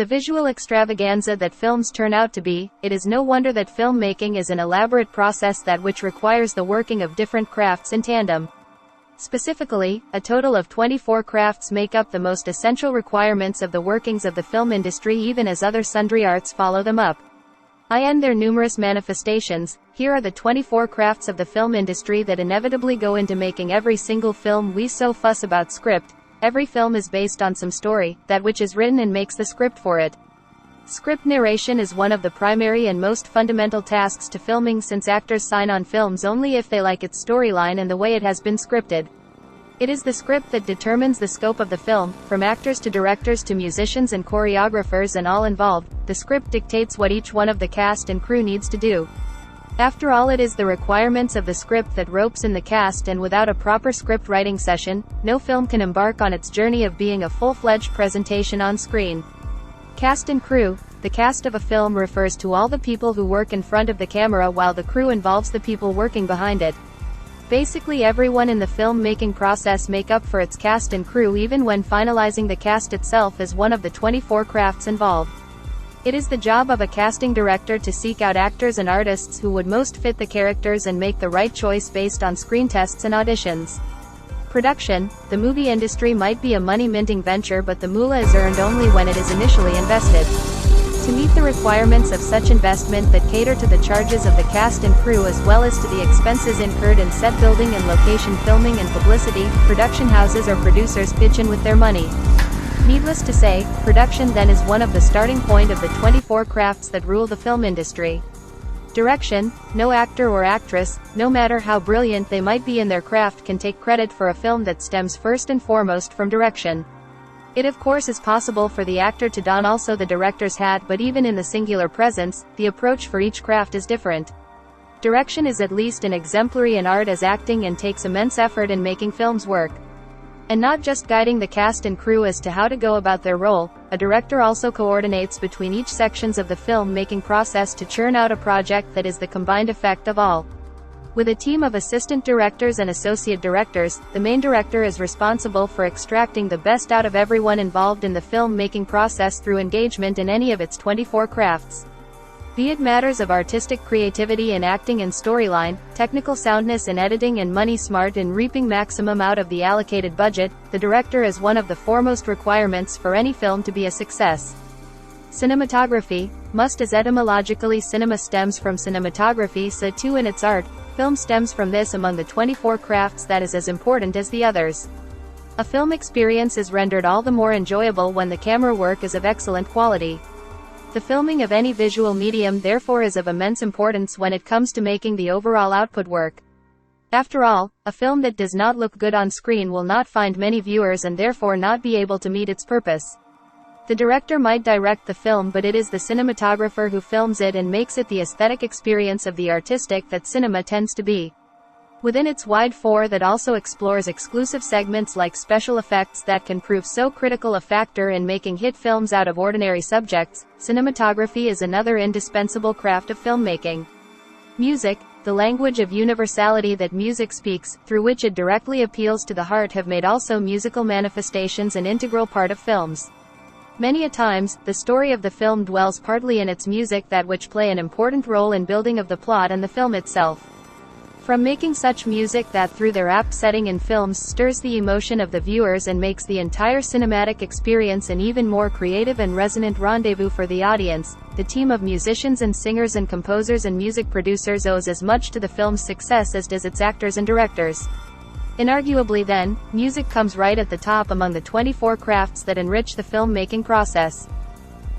the visual extravaganza that films turn out to be, it is no wonder that filmmaking is an elaborate process that which requires the working of different crafts in tandem. Specifically, a total of 24 crafts make up the most essential requirements of the workings of the film industry, even as other sundry arts follow them up. In their numerous manifestations, here are the 24 crafts of the film industry that inevitably go into making every single film we so fuss about. Script. Every film is based on some story, that which is written and makes the script for it. Script narration is one of the primary and most fundamental tasks to filming, since actors sign on films only if they like its storyline and the way it has been scripted. It is the script that determines the scope of the film, from actors to directors to musicians and choreographers and all involved. The script dictates what each one of the cast and crew needs to do. After all, it is the requirements of the script that ropes in the cast, and without a proper script writing session, no film can embark on its journey of being a full-fledged presentation on screen. Cast and crew. The cast of a film refers to all the people who work in front of the camera, while the crew involves the people working behind it. Basically everyone in the film-making process make up for its cast and crew. Even when finalizing the cast itself is one of the 24 crafts involved. It is the job of a casting director to seek out actors and artists who would most fit the characters and make the right choice based on screen tests and auditions. Production. The movie industry might be a money-minting venture, but the moolah is earned only when it is initially invested. To meet the requirements of such investment that cater to the charges of the cast and crew as well as to the expenses incurred in set building and location filming and publicity, production houses or producers pitch in with their money. Needless to say, production then is one of the starting point of the 24 crafts that rule the film industry. Direction. No actor or actress, no matter how brilliant they might be in their craft, can take credit for a film that stems first and foremost from direction. It of course is possible for the actor to don also the director's hat, but even in the singular presence, the approach for each craft is different. Direction is at least an exemplary in art as acting, and takes immense effort in making films work. And not just guiding the cast and crew as to how to go about their role, a director also coordinates between each sections of the film-making process to churn out a project that is the combined effect of all. With a team of assistant directors and associate directors, the main director is responsible for extracting the best out of everyone involved in the film-making process through engagement in any of its 24 crafts. Be it matters of artistic creativity in acting and storyline, technical soundness in editing, and money smart in reaping maximum out of the allocated budget, the director is one of the foremost requirements for any film to be a success. Cinematography. Must, as etymologically cinema stems from cinematography, so too in its art, film stems from this. Among the 24 crafts that is as important as the others. A film experience is rendered all the more enjoyable when the camera work is of excellent quality. The filming of any visual medium therefore is of immense importance when it comes to making the overall output work. After all, a film that does not look good on screen will not find many viewers and therefore not be able to meet its purpose. The director might direct the film, but it is the cinematographer who films it and makes it the aesthetic experience of the artistic that cinema tends to be. Within its wide fore that also explores exclusive segments like special effects that can prove so critical a factor in making hit films out of ordinary subjects, cinematography is another indispensable craft of filmmaking. Music. The language of universality that music speaks, through which it directly appeals to the heart, have made also musical manifestations an integral part of films. Many a times, the story of the film dwells partly in its music, that which play an important role in building of the plot and the film itself. From making such music that through their apt setting in films stirs the emotion of the viewers and makes the entire cinematic experience an even more creative and resonant rendezvous for the audience, the team of musicians and singers and composers and music producers owes as much to the film's success as does its actors and directors. Inarguably then, music comes right at the top among the 24 crafts that enrich the filmmaking process.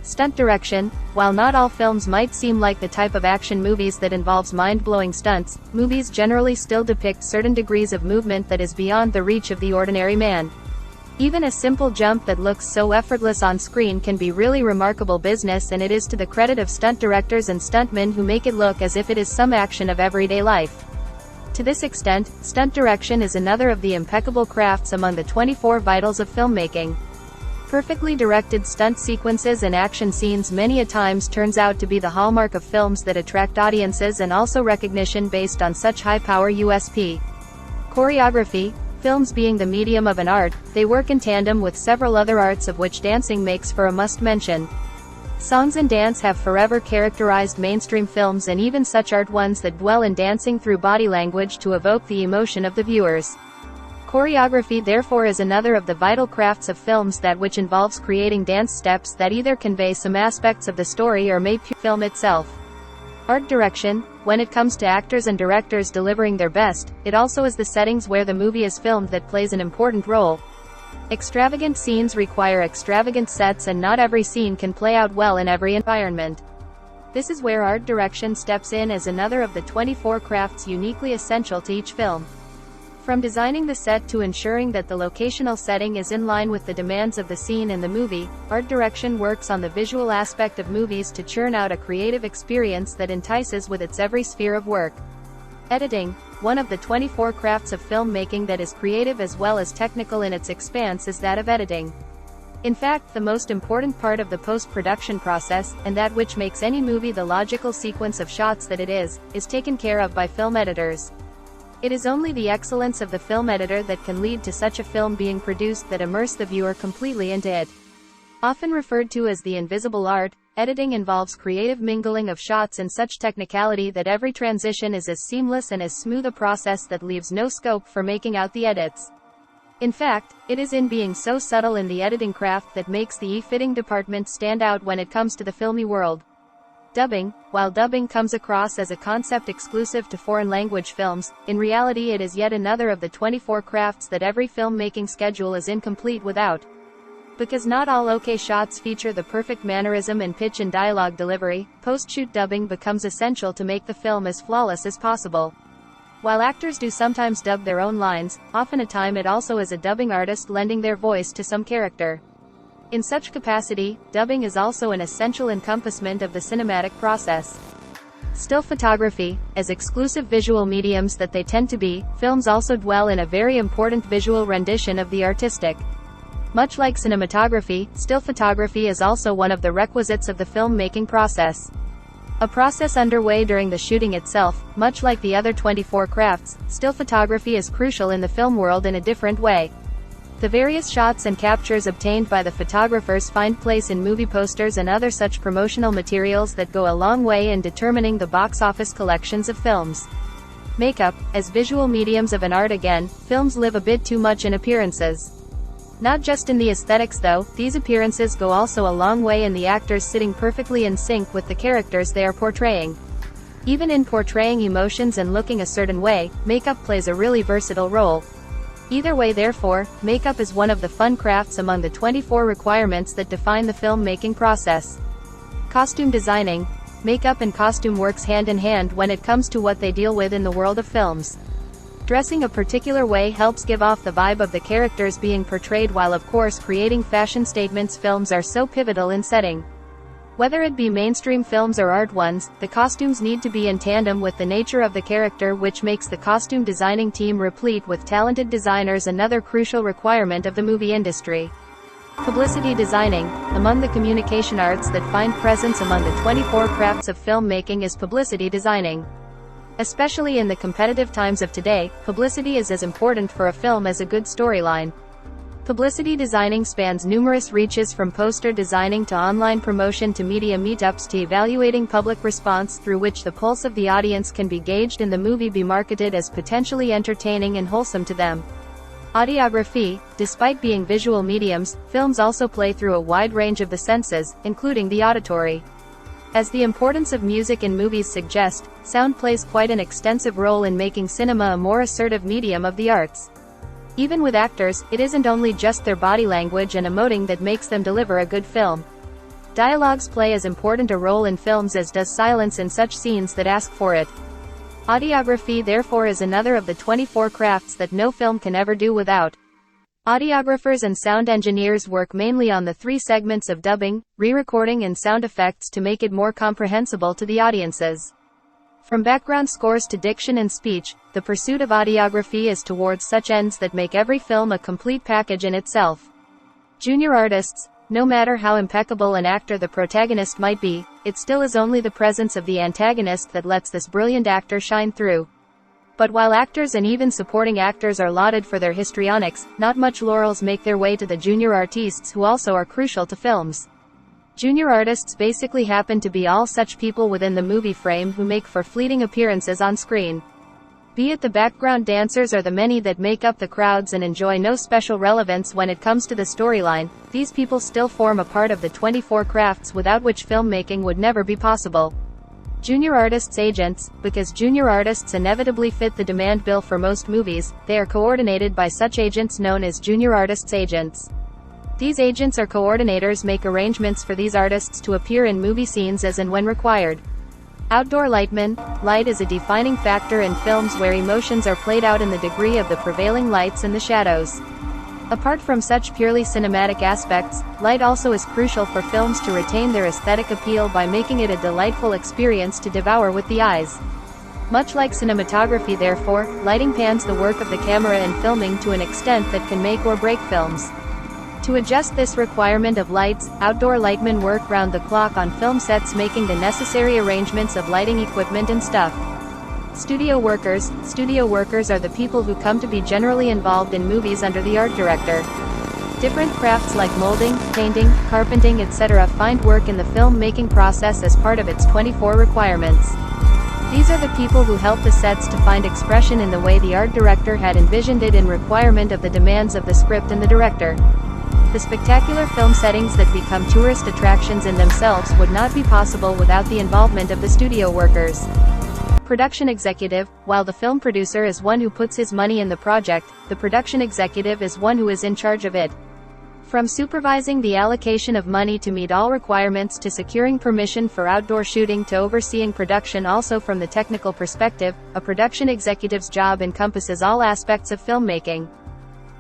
Stunt direction. While not all films might seem like the type of action movies that involves mind-blowing stunts, movies generally still depict certain degrees of movement that is beyond the reach of the ordinary man. Even a simple jump that looks so effortless on screen can be really remarkable business, and it is to the credit of stunt directors and stuntmen who make it look as if it is some action of everyday life. To this extent, stunt direction is another of the impeccable crafts among the 24 vitals of filmmaking. Perfectly directed stunt sequences and action scenes many a times turns out to be the hallmark of films that attract audiences and also recognition based on such high-power USP. Choreography. Films being the medium of an art, they work in tandem with several other arts, of which dancing makes for a must-mention. Songs and dance have forever characterized mainstream films and even such art ones that dwell in dancing through body language to evoke the emotion of the viewers. Choreography therefore is another of the vital crafts of films that which involves creating dance steps that either convey some aspects of the story or make the film itself. Art direction, when it comes to actors and directors delivering their best, it also is the settings where the movie is filmed that plays an important role. Extravagant scenes require extravagant sets, and not every scene can play out well in every environment. This is where art direction steps in as another of the 24 crafts uniquely essential to each film. From designing the set to ensuring that the locational setting is in line with the demands of the scene in the movie, art direction works on the visual aspect of movies to churn out a creative experience that entices with its every sphere of work. Editing, one of the 24 crafts of filmmaking that is creative as well as technical in its expanse, is that of editing. In fact, the most important part of the post-production process, and that which makes any movie the logical sequence of shots that it is taken care of by film editors. It is only the excellence of the film editor that can lead to such a film being produced that immerse the viewer completely into it. Often referred to as the invisible art, editing involves creative mingling of shots in such technicality that every transition is as seamless and as smooth a process that leaves no scope for making out the edits. In fact, it is in being so subtle in the editing craft that makes the fitting department stand out when it comes to the filmy world. Dubbing, while dubbing comes across as a concept exclusive to foreign language films, in reality it is yet another of the 24 crafts that every filmmaking schedule is incomplete without. Because not all OK shots feature the perfect mannerism and pitch in dialogue delivery, post-shoot dubbing becomes essential to make the film as flawless as possible. While actors do sometimes dub their own lines, often a time it also is a dubbing artist lending their voice to some character. In such capacity, dubbing is also an essential encompassment of the cinematic process. Still photography, as exclusive visual mediums that they tend to be, films also dwell in a very important visual rendition of the artistic. Much like cinematography, still photography is also one of the requisites of the filmmaking process. A process underway during the shooting itself. Much like the other 24 crafts, still photography is crucial in the film world in a different way. The various shots and captures obtained by the photographers find place in movie posters and other such promotional materials that go a long way in determining the box office collections of films. Makeup, as visual mediums of an art again, films live a bit too much in appearances. Not just in the aesthetics though, these appearances go also a long way in the actors sitting perfectly in sync with the characters they are portraying. Even in portraying emotions and looking a certain way, makeup plays a really versatile role. Either way therefore, makeup is one of the fun crafts among the 24 requirements that define the filmmaking process. Costume designing. Makeup and costume works hand in hand when it comes to what they deal with in the world of films. Dressing a particular way helps give off the vibe of the characters being portrayed, while of course creating fashion statements. Films are so pivotal in setting. Whether it be mainstream films or art ones, the costumes need to be in tandem with the nature of the character, which makes the costume designing team replete with talented designers another crucial requirement of the movie industry. Publicity designing. Among the communication arts that find presence among the 24 crafts of filmmaking is publicity designing. Especially in the competitive times of today, publicity is as important for a film as a good storyline. Publicity designing spans numerous reaches, from poster designing to online promotion to media meetups to evaluating public response, through which the pulse of the audience can be gauged and the movie be marketed as potentially entertaining and wholesome to them. Audiography. Despite being visual mediums, films also play through a wide range of the senses, including the auditory. As the importance of music in movies suggest, sound plays quite an extensive role in making cinema a more assertive medium of the arts. Even with actors, it isn't only just their body language and emoting that makes them deliver a good film. Dialogues play as important a role in films as does silence in such scenes that ask for it. Audiography therefore is another of the 24 crafts that no film can ever do without. Audiographers and sound engineers work mainly on the three segments of dubbing, re-recording and sound effects to make it more comprehensible to the audiences. From background scores to diction and speech, the pursuit of audiography is towards such ends that make every film a complete package in itself. Junior artists. No matter how impeccable an actor the protagonist might be, it still is only the presence of the antagonist that lets this brilliant actor shine through. But while actors and even supporting actors are lauded for their histrionics, not much laurels make their way to the junior artistes, who also are crucial to films. Junior artists basically happen to be all such people within the movie frame who make for fleeting appearances on screen. Be it the background dancers or the many that make up the crowds and enjoy no special relevance when it comes to the storyline, these people still form a part of the 24 crafts without which filmmaking would never be possible. Junior artists' agents, because junior artists inevitably fit the demand bill for most movies, they are coordinated by such agents known as junior artists' agents. These agents or coordinators make arrangements for these artists to appear in movie scenes as and when required. Outdoor lightman. Light is a defining factor in films where emotions are played out in the degree of the prevailing lights and the shadows. Apart from such purely cinematic aspects, light also is crucial for films to retain their aesthetic appeal by making it a delightful experience to devour with the eyes. Much like cinematography, therefore, lighting pans the work of the camera in filming to an extent that can make or break films. To adjust this requirement of lights, outdoor lightmen work round the clock on film sets, making the necessary arrangements of lighting equipment and stuff. Studio workers. Studio workers are the people who come to be generally involved in movies under the art director. Different crafts like molding, painting, carpenting, etc. find work in the film-making process as part of its 24 requirements. These are the people who help the sets to find expression in the way the art director had envisioned it in requirement of the demands of the script and the director. The spectacular film settings that become tourist attractions in themselves would not be possible without the involvement of the studio workers. Production executive. While the film producer is one who puts his money in the project, the production executive is one who is in charge of it. From supervising the allocation of money to meet all requirements to securing permission for outdoor shooting to overseeing production, also from the technical perspective, a production executive's job encompasses all aspects of filmmaking.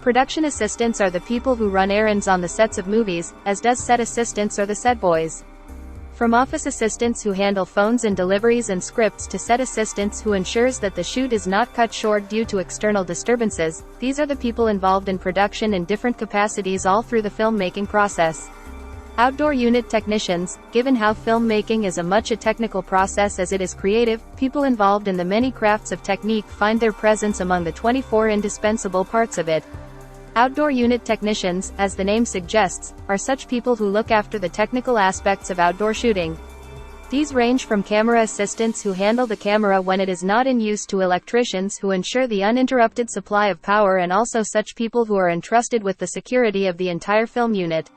Production assistants are the people who run errands on the sets of movies, as does set assistants or the set boys. From office assistants who handle phones and deliveries and scripts to set assistants who ensures that the shoot is not cut short due to external disturbances, these are the people involved in production in different capacities all through the filmmaking process. Outdoor unit technicians. Given how filmmaking is much a technical process as it is creative, people involved in the many crafts of technique find their presence among the 24 indispensable parts of it. Outdoor unit technicians, as the name suggests, are such people who look after the technical aspects of outdoor shooting. These range from camera assistants who handle the camera when it is not in use to electricians who ensure the uninterrupted supply of power, and also such people who are entrusted with the security of the entire film unit.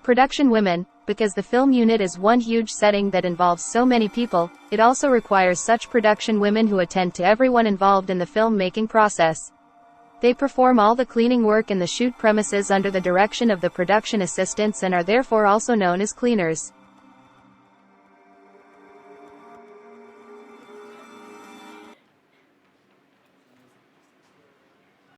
Production women. Because the film unit is one huge setting that involves so many people, it also requires such production women who attend to everyone involved in the film-making process. They perform all the cleaning work in the shoot premises under the direction of the production assistants and are therefore also known as cleaners.